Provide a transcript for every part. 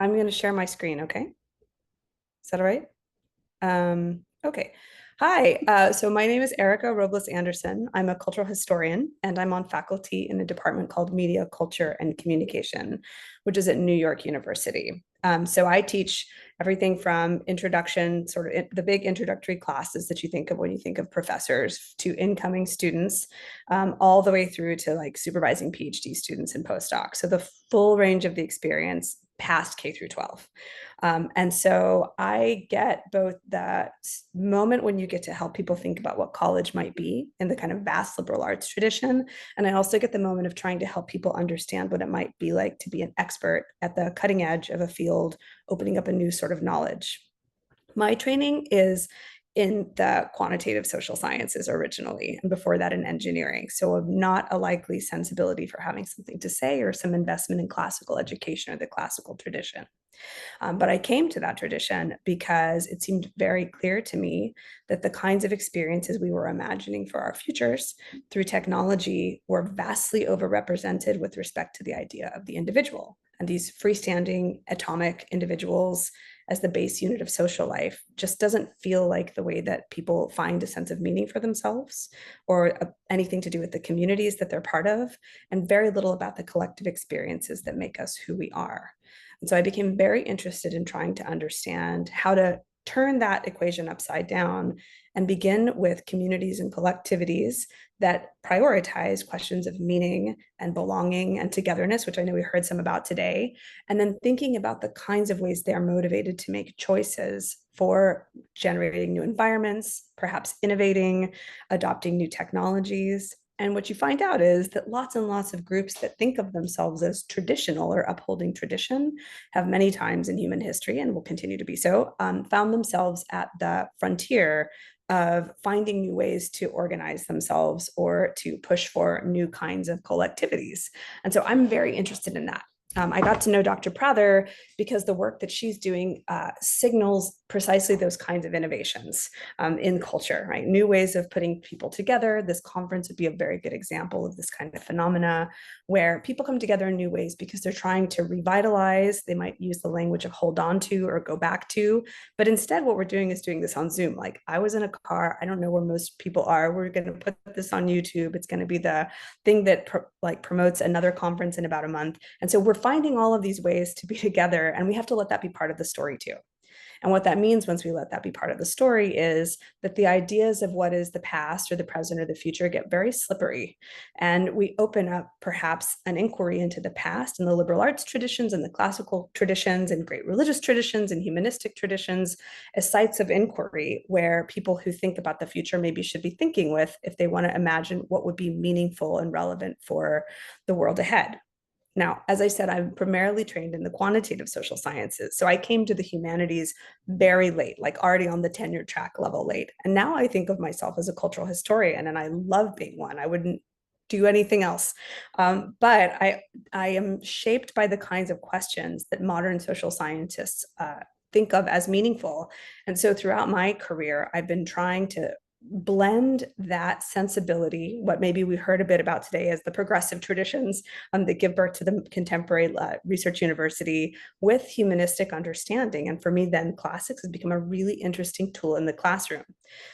I'm going to share my screen, okay? Is that all right? Okay. Hi, so my name is Erica Robles Anderson. I'm a cultural historian, and I'm on faculty in a department called Media, Culture, and Communication, which is at New York University. So I teach everything from introduction, sort of the big introductory classes that you think of when you think of professors, to incoming students, all the way through to like supervising PhD students and postdocs. So the full range of the experience past K through 12. And so I get both that moment when you get to help people think about what college might be in the kind of vast liberal arts tradition. And I also get the moment of trying to help people understand what it might be like to be an expert at the cutting edge of a field, opening up a new sort of knowledge. My training is in the quantitative social sciences originally, and before that in engineering. So I'm not a likely sensibility for having something to say or some investment in classical education or the classical tradition. But I came to that tradition because it seemed very clear to me that the kinds of experiences we were imagining for our futures through technology were vastly overrepresented with respect to the idea of the individual. And these freestanding atomic individuals as the base unit of social life just doesn't feel like the way that people find a sense of meaning for themselves or anything to do with the communities that they're part of, and very little about the collective experiences that make us who we are. And so I became very interested in trying to understand how to turn that equation upside down and begin with communities and collectivities that prioritize questions of meaning and belonging and togetherness, which I know we heard some about today, and then thinking about the kinds of ways they're motivated to make choices for generating new environments, perhaps innovating, adopting new technologies. And what you find out is that lots and lots of groups that think of themselves as traditional or upholding tradition have many times in human history, and will continue to be so, found themselves at the frontier of finding new ways to organize themselves or to push for new kinds of collectivities. And so I'm very interested in that. I got to know Dr. Prather because the work that she's doing signals precisely those kinds of innovations in culture, right? New ways of putting people together. This conference would be a very good example of this kind of phenomena where people come together in new ways because they're trying to revitalize. They might use the language of hold on to or go back to, but instead what we're doing is doing this on Zoom. Like I was in a car, I don't know where most people are. We're going to put this on YouTube. It's going to be the thing that promotes another conference in about a month. And so we're finding all of these ways to be together, and we have to let that be part of the story too. And what that means once we let that be part of the story is that the ideas of what is the past or the present or the future get very slippery. And we open up perhaps an inquiry into the past and the liberal arts traditions and the classical traditions and great religious traditions and humanistic traditions as sites of inquiry where people who think about the future maybe should be thinking with if they want to imagine what would be meaningful and relevant for the world ahead. Now, as I said, I'm primarily trained in the quantitative social sciences. So I came to the humanities very late, like already on the tenure track level late. And now I think of myself as a cultural historian, and I love being one. I wouldn't do anything else. But I am shaped by the kinds of questions that modern social scientists think of as meaningful. And so throughout my career, I've been trying to blend that sensibility, what maybe we heard a bit about today as the progressive traditions that give birth to the contemporary research university, with humanistic understanding. And for me, then classics has become a really interesting tool in the classroom.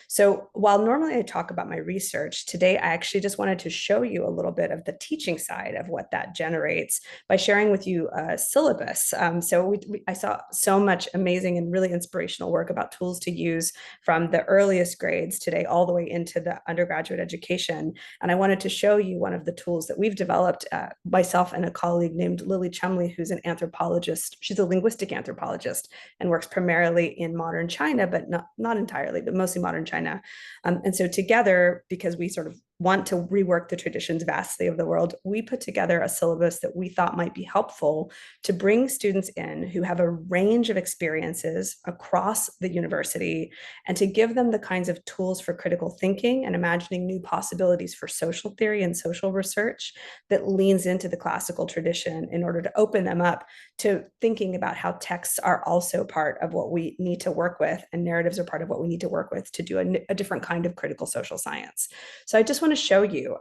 So while normally I talk about my research, today I actually just wanted to show you a little bit of the teaching side of what that generates by sharing with you a syllabus. I saw so much amazing and really inspirational work about tools to use from the earliest grades today all the way into the undergraduate education. And I wanted to show you one of the tools that we've developed, myself and a colleague named Lily Chumley, who's an anthropologist. She's a linguistic anthropologist and works primarily in modern China, but not entirely, but mostly modern China. And so together, because we sort of want to rework the traditions vastly of the world, we put together a syllabus that we thought might be helpful to bring students in who have a range of experiences across the university, and to give them the kinds of tools for critical thinking and imagining new possibilities for social theory and social research that leans into the classical tradition in order to open them up to thinking about how texts are also part of what we need to work with, and narratives are part of what we need to work with to do a different kind of critical social science. So I just want to show you,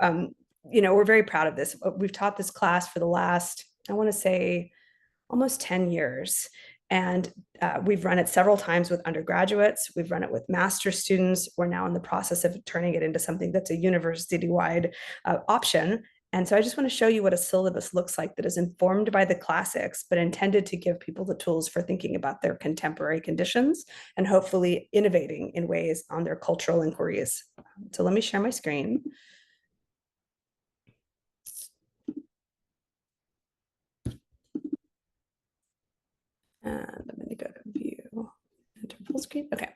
we're very proud of this. We've taught this class for the last, I want to say, almost 10 years. And we've run it several times with undergraduates. We've run it with master's students. We're now in the process of turning it into something that's a university-wide option. And so I just want to show you what a syllabus looks like that is informed by the classics, but intended to give people the tools for thinking about their contemporary conditions and hopefully innovating in ways on their cultural inquiries. So let me share my screen. And I'm going to go to view, enter full screen. Okay.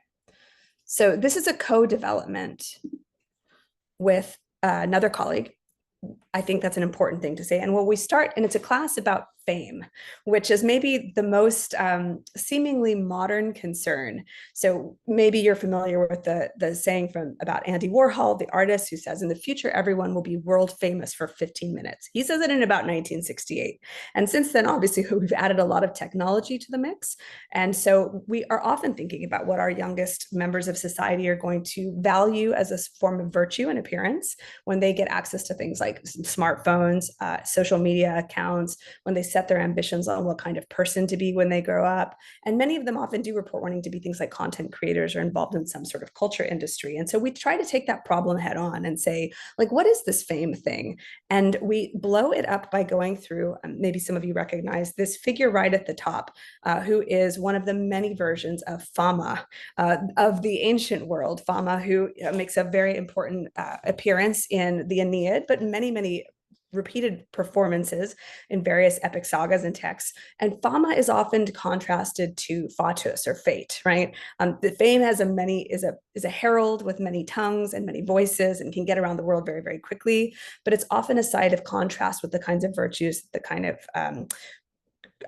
So this is a co-development with another colleague. I think that's an important thing to say. And when we start, and it's a class about fame, which is maybe the most seemingly modern concern. So maybe you're familiar with the saying from about Andy Warhol, the artist, who says, in the future, everyone will be world famous for 15 minutes. He says it in about 1968. And since then, obviously, we've added a lot of technology to the mix. And so we are often thinking about what our youngest members of society are going to value as a form of virtue and appearance when they get access to things like smartphones, social media accounts, when they set their ambitions on what kind of person to be when they grow up. And many of them often do report wanting to be things like content creators or involved in some sort of culture industry. And so we try to take that problem head on and say, like, what is this fame thing? And we blow it up by going through, maybe some of you recognize this figure right at the top, who is one of the many versions of Fama of the ancient world. Fama, who makes a very important appearance in the Aeneid, but many, many repeated performances in various epic sagas and texts. And Fama is often contrasted to Fatus or fate, right? The fame has is a herald with many tongues and many voices and can get around the world very, very quickly. But it's often a site of contrast with the kinds of virtues, the kind of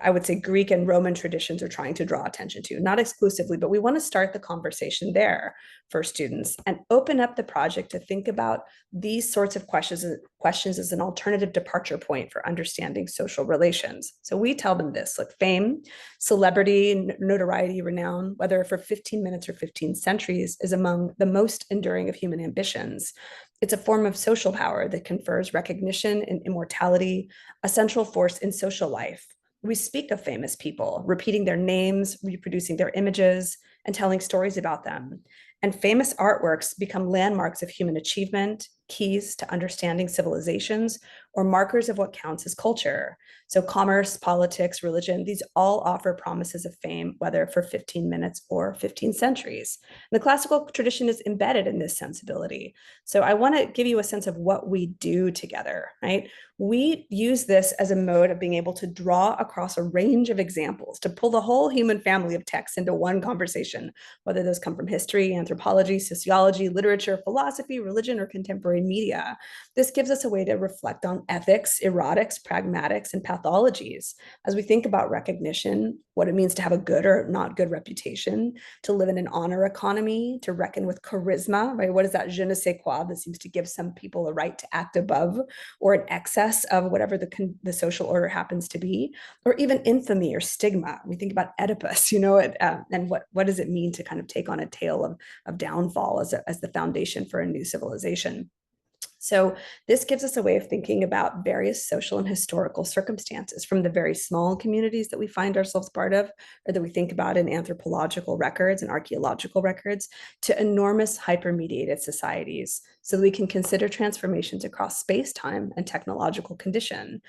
I would say Greek and Roman traditions are trying to draw attention to, not exclusively, but we want to start the conversation there for students and open up the project to think about these sorts of questions as an alternative departure point for understanding social relations. So we tell them this, like fame, celebrity, notoriety, renown, whether for 15 minutes or 15 centuries, is among the most enduring of human ambitions. It's a form of social power that confers recognition and immortality, a central force in social life. We speak of famous people, repeating their names, reproducing their images, and telling stories about them. And famous artworks become landmarks of human achievement, keys to understanding civilizations, or markers of what counts as culture. So commerce, politics, religion, these all offer promises of fame, whether for 15 minutes or 15 centuries. And the classical tradition is embedded in this sensibility. So I want to give you a sense of what we do together, right? We use this as a mode of being able to draw across a range of examples, to pull the whole human family of texts into one conversation, whether those come from history, anthropology, sociology, literature, philosophy, religion, or contemporary media. This gives us a way to reflect on ethics, erotics, pragmatics, and pathologies as we think about recognition, what it means to have a good or not good reputation, to live in an honor economy, to reckon with charisma, right? What is that je ne sais quoi that seems to give some people a right to act above or an excess of whatever the social order happens to be, or even infamy or stigma. We think about Oedipus, and what does it mean to kind of take on a tale of downfall as the foundation for a new civilization. So this gives us a way of thinking about various social and historical circumstances, from the very small communities that we find ourselves part of, or that we think about in anthropological records and archaeological records, to enormous hypermediated societies, so that we can consider transformations across space, time, and technological condition.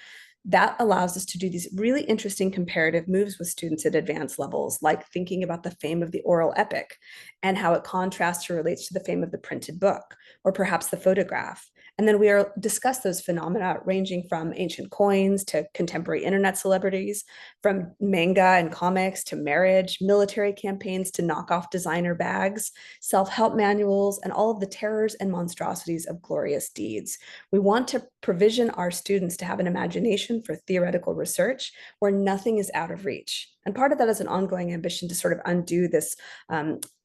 That allows us to do these really interesting comparative moves with students at advanced levels, like thinking about the fame of the oral epic and how it contrasts or relates to the fame of the printed book, or perhaps the photograph. And then we discuss those phenomena ranging from ancient coins to contemporary internet celebrities, from manga and comics to marriage, military campaigns to knockoff designer bags, self-help manuals, and all of the terrors and monstrosities of glorious deeds. We want to provision our students to have an imagination for theoretical research where nothing is out of reach. And part of that is an ongoing ambition to sort of undo this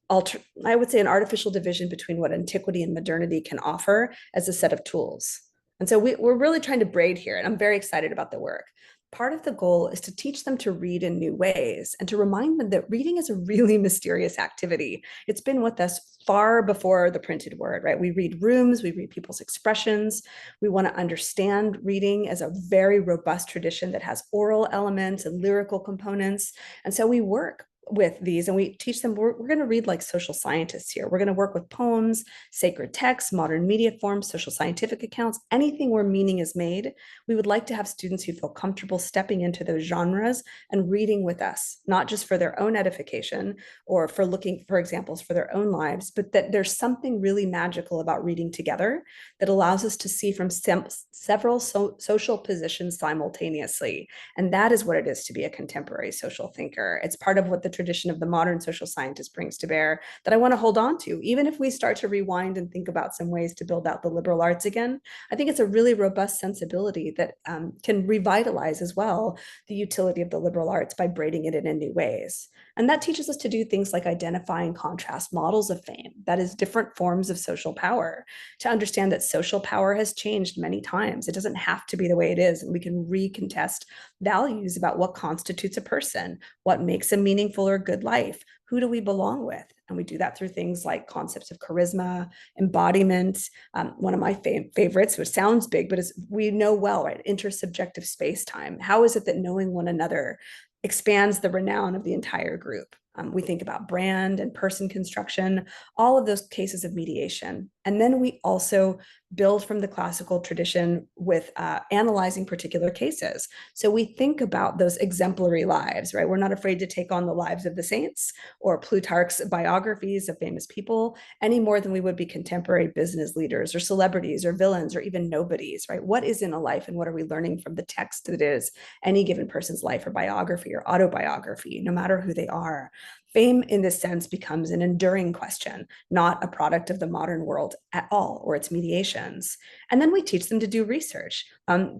I would say an artificial division between what antiquity and modernity can offer as a set of tools. And so we're really trying to braid here, and I'm very excited about the work. Part of the goal is to teach them to read in new ways and to remind them that reading is a really mysterious activity. It's been with us far before the printed word, right? We read rooms, we read people's expressions. We want to understand reading as a very robust tradition that has oral elements and lyrical components. And so we work with these and we teach them we're going to read like social scientists here. We're going to work with poems, sacred texts, modern media forms, social scientific accounts, anything where meaning is made. We would like to have students who feel comfortable stepping into those genres and reading with us, not just for their own edification or for looking for examples for their own lives, but that there's something really magical about reading together that allows us to see from several social positions simultaneously. And that is what it is to be a contemporary social thinker. It's part of what the tradition of the modern social scientist brings to bear that I want to hold on to. Even if we start to rewind and think about some ways to build out the liberal arts again, I think it's a really robust sensibility that can revitalize as well the utility of the liberal arts by braiding it in new ways. And that teaches us to do things like identify and contrast models of fame, that is, different forms of social power, to understand that social power has changed many times. It doesn't have to be the way it is, and we can recontest values about what constitutes a person, what makes a meaningful or good life, who do we belong with? And we do that through things like concepts of charisma, embodiment. One of my favorites, which sounds big, but we know well, right? Intersubjective space-time. How is it that knowing one another expands the renown of the entire group? We think about brand and person construction, all of those cases of mediation. And then we also build from the classical tradition with analyzing particular cases. So we think about those exemplary lives, right? We're not afraid to take on the lives of the saints or Plutarch's biographies of famous people any more than we would be contemporary business leaders or celebrities or villains or even nobodies, right? What is in a life and what are we learning from the text that is any given person's life or biography or autobiography, no matter who they are? Fame in this sense becomes an enduring question, not a product of the modern world at all or its mediations. And then we teach them to do research.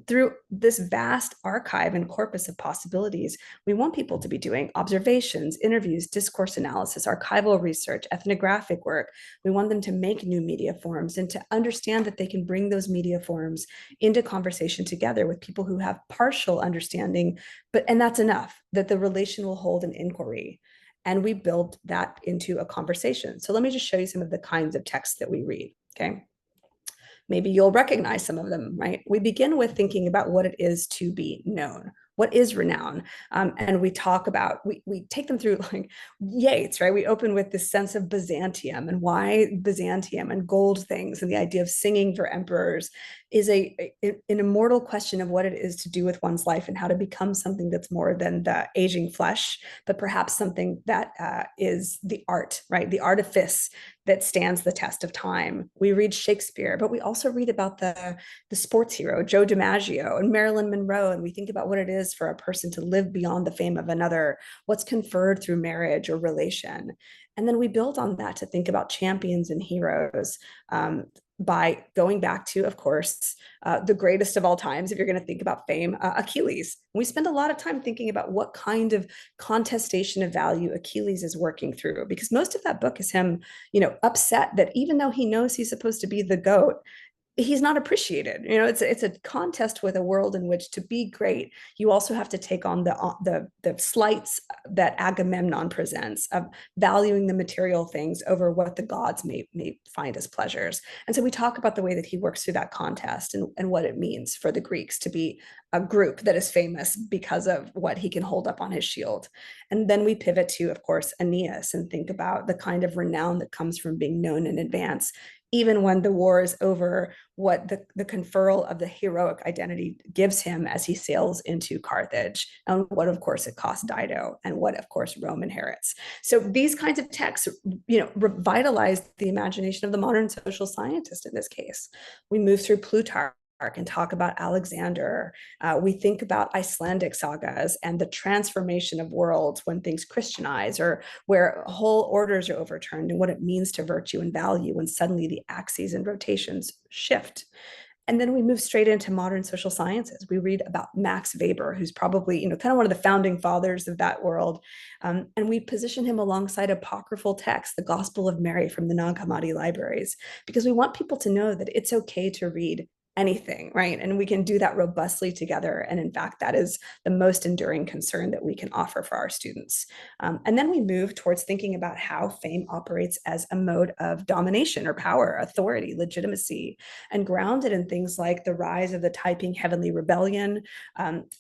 Through this vast archive and corpus of possibilities, we want people to be doing observations, interviews, discourse analysis, archival research, ethnographic work. We want them to make new media forms and to understand that they can bring those media forms into conversation together with people who have partial understanding, and that's enough, that the relation will hold an inquiry. And we build that into a conversation. So let me just show you some of the kinds of texts that we read, okay? Maybe you'll recognize some of them, right? We begin with thinking about what it is to be known. What is renown? And we talk about, we take them through like Yeats, right? We open with this sense of Byzantium and why Byzantium and gold things and the idea of singing for emperors is an immortal question of what it is to do with one's life and how to become something that's more than the aging flesh, but perhaps something that is the art, right? The artifice that stands the test of time. We read Shakespeare, but we also read about the sports hero, Joe DiMaggio and Marilyn Monroe, and we think about what it is for a person to live beyond the fame of another, what's conferred through marriage or relation. And then we build on that to think about champions and heroes, by going back to, of course, the greatest of all times, if you're going to think about fame, Achilles. We spend a lot of time thinking about what kind of contestation of value Achilles is working through, because most of that book is him, upset that even though he knows he's supposed to be the GOAT, he's not appreciated. It's a contest with a world in which to be great, you also have to take on the slights that Agamemnon presents of valuing the material things over what the gods may find as pleasures. And so we talk about the way that he works through that contest and what it means for the Greeks to be a group that is famous because of what he can hold up on his shield. And then we pivot to, of course, Aeneas and think about the kind of renown that comes from being known in advance, even when the war is over, what the conferral of the heroic identity gives him as he sails into Carthage, and what, of course, it costs Dido, and what, of course, Rome inherits. So these kinds of texts, revitalize the imagination of the modern social scientist in this case. We move through Plutarch and talk about Alexander. We think about Icelandic sagas and the transformation of worlds when things Christianize or where whole orders are overturned and what it means to virtue and value when suddenly the axes and rotations shift. And then we move straight into modern social sciences. We read about Max Weber, who's probably, kind of one of the founding fathers of that world. And we position him alongside apocryphal texts, the Gospel of Mary from the Nag Hammadi libraries, because we want people to know that it's okay to read anything, right? And we can do that robustly together. And in fact, that is the most enduring concern that we can offer for our students. And then we move towards thinking about how fame operates as a mode of domination or power, authority, legitimacy, and grounded in things like the rise of the Taiping Heavenly Rebellion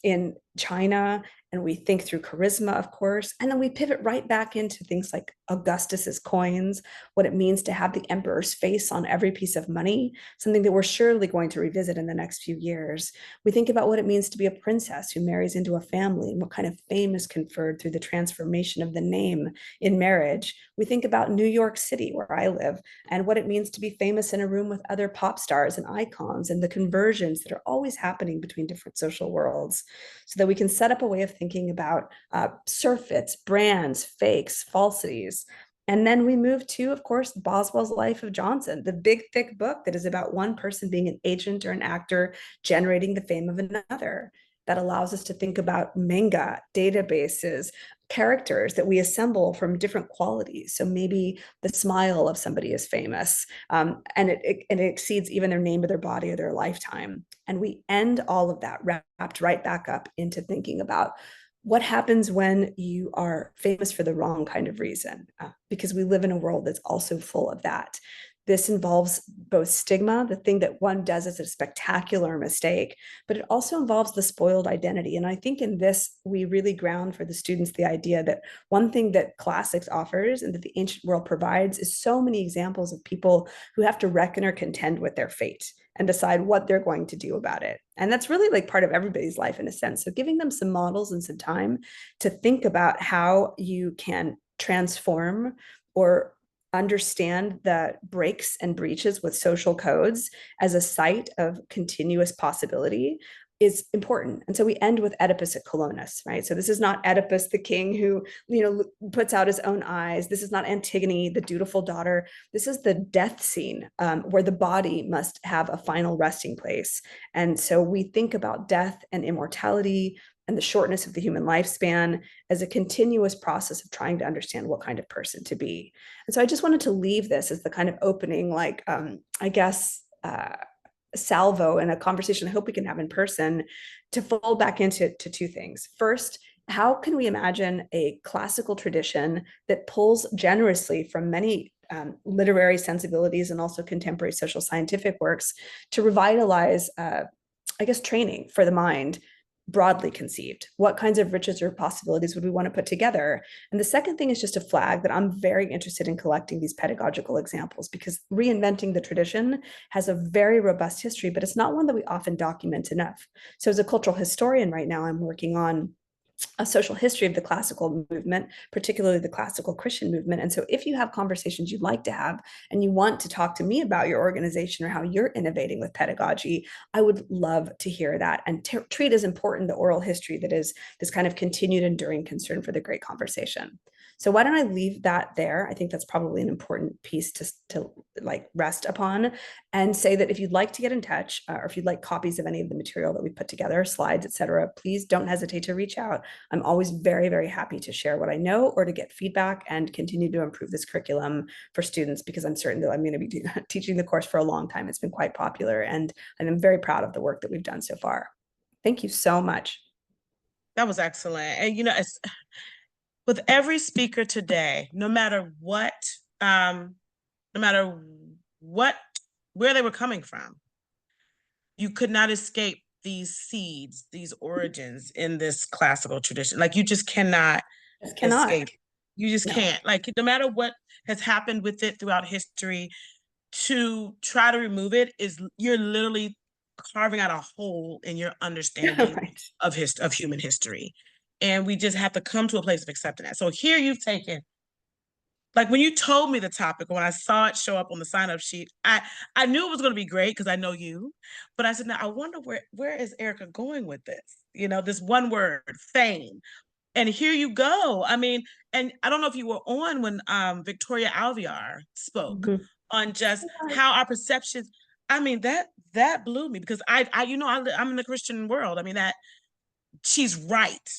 in China. And we think through charisma, of course, and then we pivot right back into things like Augustus's coins, what it means to have the emperor's face on every piece of money, something that we're surely going to revisit in the next few years. We think about what it means to be a princess who marries into a family and what kind of fame is conferred through the transformation of the name in marriage. We think about New York City, where I live, and what it means to be famous in a room with other pop stars and icons and the conversions that are always happening between different social worlds, so that we can set up a way of thinking about surfeits, brands, fakes, falsities. And then we move to, of course, Boswell's Life of Johnson, the big, thick book that is about one person being an agent or an actor generating the fame of another. That allows us to think about manga, databases, characters that we assemble from different qualities. So maybe the smile of somebody is famous, and it exceeds even their name of their body or their lifetime. And we end all of that wrapped right back up into thinking about what happens when you are famous for the wrong kind of reason, because we live in a world that's also full of that. This involves both stigma, the thing that one does as a spectacular mistake, but it also involves the spoiled identity. And I think in this, we really ground for the students the idea that one thing that classics offers and that the ancient world provides is so many examples of people who have to reckon or contend with their fate and decide what they're going to do about it. And that's really like part of everybody's life in a sense. So giving them some models and some time to think about how you can transform or understand the breaks and breaches with social codes as a site of continuous possibility is important. And so we end with Oedipus at Colonus, right? So this is not Oedipus, the king who, puts out his own eyes. This is not Antigone, the dutiful daughter. This is the death scene, where the body must have a final resting place. And so we think about death and immortality and the shortness of the human lifespan as a continuous process of trying to understand what kind of person to be. And so I just wanted to leave this as the kind of opening, like, I guess, salvo in a conversation I hope we can have in person to fold back into two things. First, how can we imagine a classical tradition that pulls generously from many literary sensibilities and also contemporary social scientific works to revitalize, I guess, training for the mind broadly conceived? What kinds of riches or possibilities would we want to put together? And the second thing is just a flag that I'm very interested in collecting these pedagogical examples, because reinventing the tradition has a very robust history, but it's not one that we often document enough. So as a cultural historian right now, I'm working on a social history of the classical movement, particularly the classical Christian movement. And so if you have conversations you'd like to have and you want to talk to me about your organization or how you're innovating with pedagogy, I would love to hear that and treat as important the oral history that is this kind of continued enduring concern for the great conversation. So why don't I leave that there? I think that's probably an important piece to like rest upon, and say that if you'd like to get in touch, or if you'd like copies of any of the material that we put together, slides, etc., please don't hesitate to reach out. I'm always very, very happy to share what I know or to get feedback and continue to improve this curriculum for students, because I'm certain that I'm going to be teaching the course for a long time. It's been quite popular, and I'm very proud of the work that we've done so far. Thank you so much. That was excellent. And it's, with every speaker today, no matter what, where they were coming from, you could not escape these seeds, these origins in this classical tradition. Like, you just cannot Just cannot. escape. You just No. can't. Like, no matter what has happened with it throughout history, to try to remove it is, you're literally carving out a hole in your understanding Right. of human history. And we just have to come to a place of accepting that. So here you've taken, like, when you told me the topic, when I saw it show up on the sign up sheet, I knew it was going to be great because I know you, but I said, now I wonder where is Erica going with this? This one word, fame. And here you go. I mean, and I don't know if you were on when Victoria Alvear spoke Mhm. on just how our perceptions. I mean, that blew me, because I'm in the Christian world. I mean, that she's right.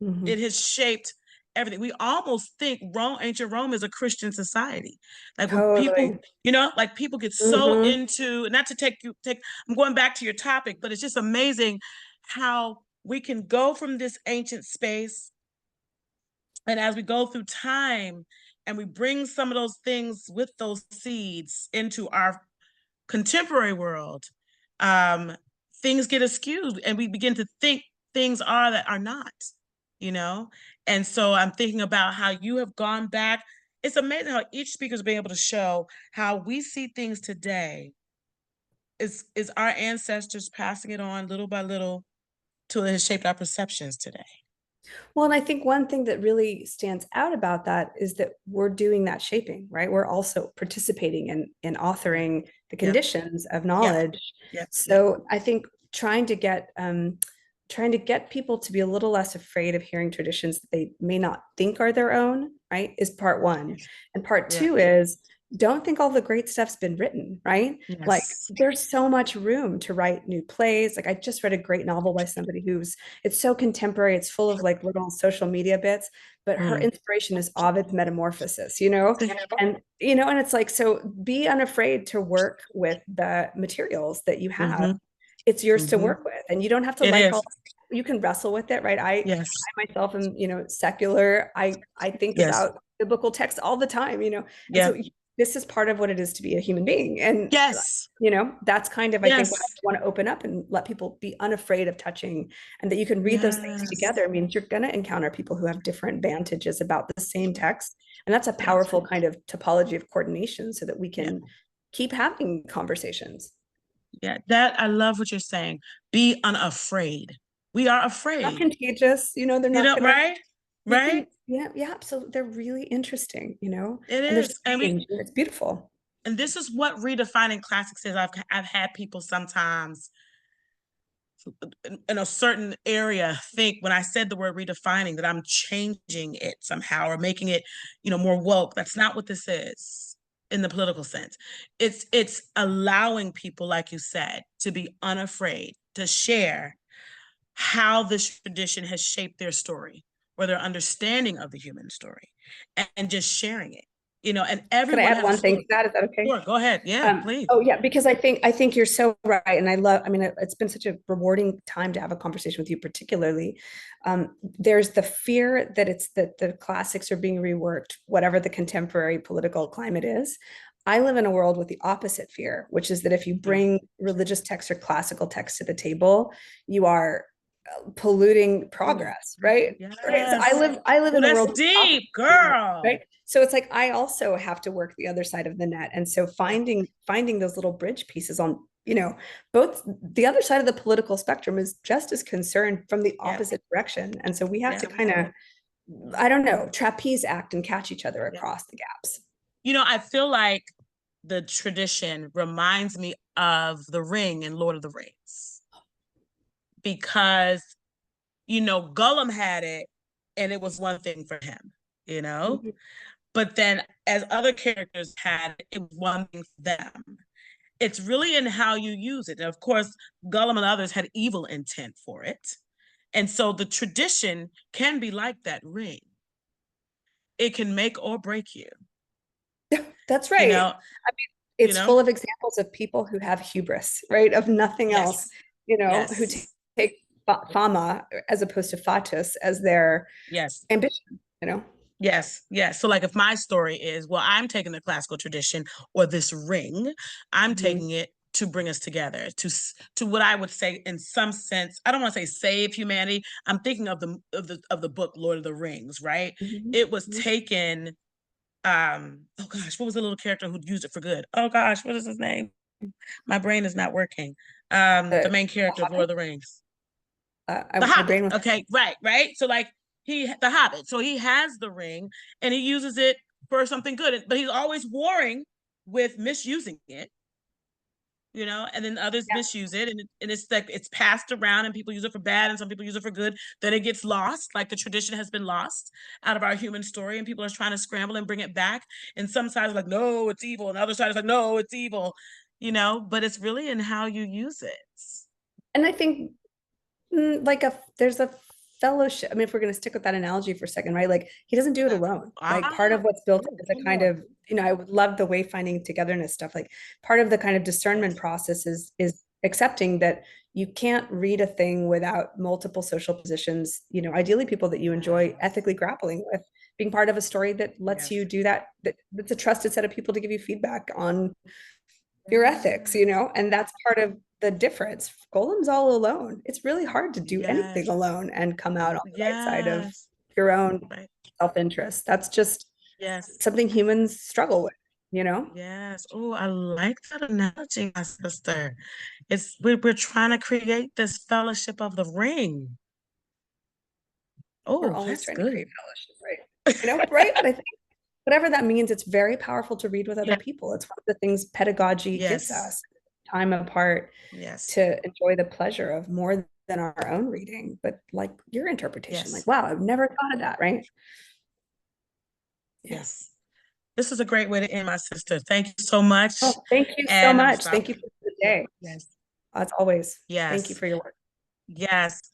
Mhm. It has shaped everything. We almost think Rome, ancient Rome, is a Christian society. Like when people, Totally. like people get so Hmm. into, not to take, I'm going back to your topic, but it's just amazing how we can go from this ancient space, and as we go through time and we bring some of those things with those seeds into our contemporary world, um, things get askewed and we begin to think things are that are not, you know? And so I'm thinking about how you have gone back. It's amazing how each speaker's been able to show how we see things today is our ancestors passing it on little by little till it has shaped our perceptions today. Well, and I think one thing that really stands out about that is that we're doing that shaping, right? We're also participating in Yep. authoring the Yep. conditions of Yep. knowledge. Yep. Yep. So I think trying to get people to be a little less afraid of hearing traditions that they may not think are their own, right, is part one. Yes. And part Yeah. two is don't think all the great stuff's been written, right? Like Yes. there's so much room to write new plays. Like I just read a great novel by somebody who's it's so contemporary, it's full of like little social media bits, but her Mm. inspiration is Ovid's Metamorphosis, you know? And and it's like, so be unafraid to work with the materials that you have. Mm-hmm. It's yours to Mm-hmm. work with, and you don't have to It like is. all, you can wrestle with it, right? Yes. I myself am, secular. I think Yes. about biblical text all the time, and Yeah. so this is part of what it is to be a human being. And Yes. that's kind of, I think, what I Yes. want to open up and let people be unafraid of touching, and that you can read those things Yes. together means you're going to encounter people who have different vantages about the same text. And that's a Yes. powerful kind of topology of coordination so that we Yeah. can keep having conversations. Yeah. That I love what you're saying. Be unafraid. We are Not afraid. contagious, they're not gonna, Right? they Right? can, yeah, yeah, so they're really interesting, It and there's is. change, and it's beautiful. And this is what redefining classics is. I've had people sometimes in a certain area think when I said the word redefining that I'm changing it somehow or making it, more woke. That's not what this is in the political sense. It's allowing people, like you said, to be unafraid to share how this tradition has shaped their story or their understanding of the human story, and just sharing it. And Could I everyone add has a one thing to story. that? Is that okay? Sure, go ahead. Yeah, please. Oh yeah, because I think you're so right, and I mean, it's been such a rewarding time to have a conversation with you, particularly. There's the fear that it's that the classics are being reworked, whatever the contemporary political climate is. I live in a world with the opposite fear, which is that if you Mm. bring religious texts or classical texts to the table, you are polluting Ooh, progress, right? Right. So yes. I live Oh, in a that's world with the deep, opposite fear, girl. right? So it's like I also have to work the other side of the net. And so Yeah, finding those little bridge pieces on, both the other side of the political spectrum is just as concerned from the yeah, opposite direction. And so we have yeah, to kind of, I don't know, trapeze act and catch each other yeah. across the gaps. I feel like the tradition reminds me of the ring in Lord of the Rings because, Gollum had it and it was one thing for him, you know? Mhm. But then as other characters had it, it was one thing for them. It's really in how you use it. And of course, Gollum and others had evil intent for it. And so the tradition can be like that ring. It can make or break you, That's you right. know, you It's know? full of examples of people who have hubris, right? Of nothing else, Yes. who Yes. take fama as opposed to fatus as their Yes. ambition. Yes, yes. So, like, if my story is, well, I'm taking the classical tradition or this ring, I'm Mhm. taking it to bring us together to what I would say, in some sense, I don't want to say save humanity. I'm thinking of the book Lord of the Rings, right? Mhm. It was Mhm. taken. Oh gosh, what was the little character who used it for good? Oh gosh, what is his name? My brain is not working. The main The character of Lord of Hobbit. the Rings. The My Hobbit. brain was. Okay, right, right. So like the Hobbit. So he has the ring and he uses it for something good, but he's always warring with misusing it. And then others Yeah. misuse it, and it's like it's passed around, and people use it for bad, and some people use it for good. Then it gets lost, like the tradition has been lost out of our human story, and people are trying to scramble and bring it back. And some sides are like, no, it's evil, and the other side is like, no, it's evil. But it's really in how you use it. And I think like there's a fellowship. I mean, if we're going to stick with that analogy for a second, right? Like he doesn't do it alone. Like part Ah, of what's built is a come kind on. of, I would love the wayfinding togetherness stuff. Like part of the kind of discernment Yes, process is accepting that you can't read a thing without multiple social positions, ideally people that you enjoy yes, ethically grappling with, being part of a story that lets you yes, do that's a trusted set of people to give you feedback on your ethics, yes, and that's part of the difference. Golem's all alone. It's really hard to do anything yes, alone and come out on the right side of yes, your own right, self-interest. That's just yes, something humans struggle with. yes. Oh, I like that analogy, my sister. We're trying to create this fellowship of the ring. We're Oh, always that's trying to create good. fellowship, right? Right? But I think whatever that means, it's very powerful to read with other Yeah, people. It's one of the things pedagogy gives yes, us, time apart yes, to enjoy the pleasure of more than our own reading, but like your interpretation, like, yes, wow, I've never thought of that, right? Yeah. yes. This is a great way to end, my sister. Thank you so much. Oh, thank you so And I'm much. stop. Thank you for the day. Yes, As always, thank you yes, for your work. yes.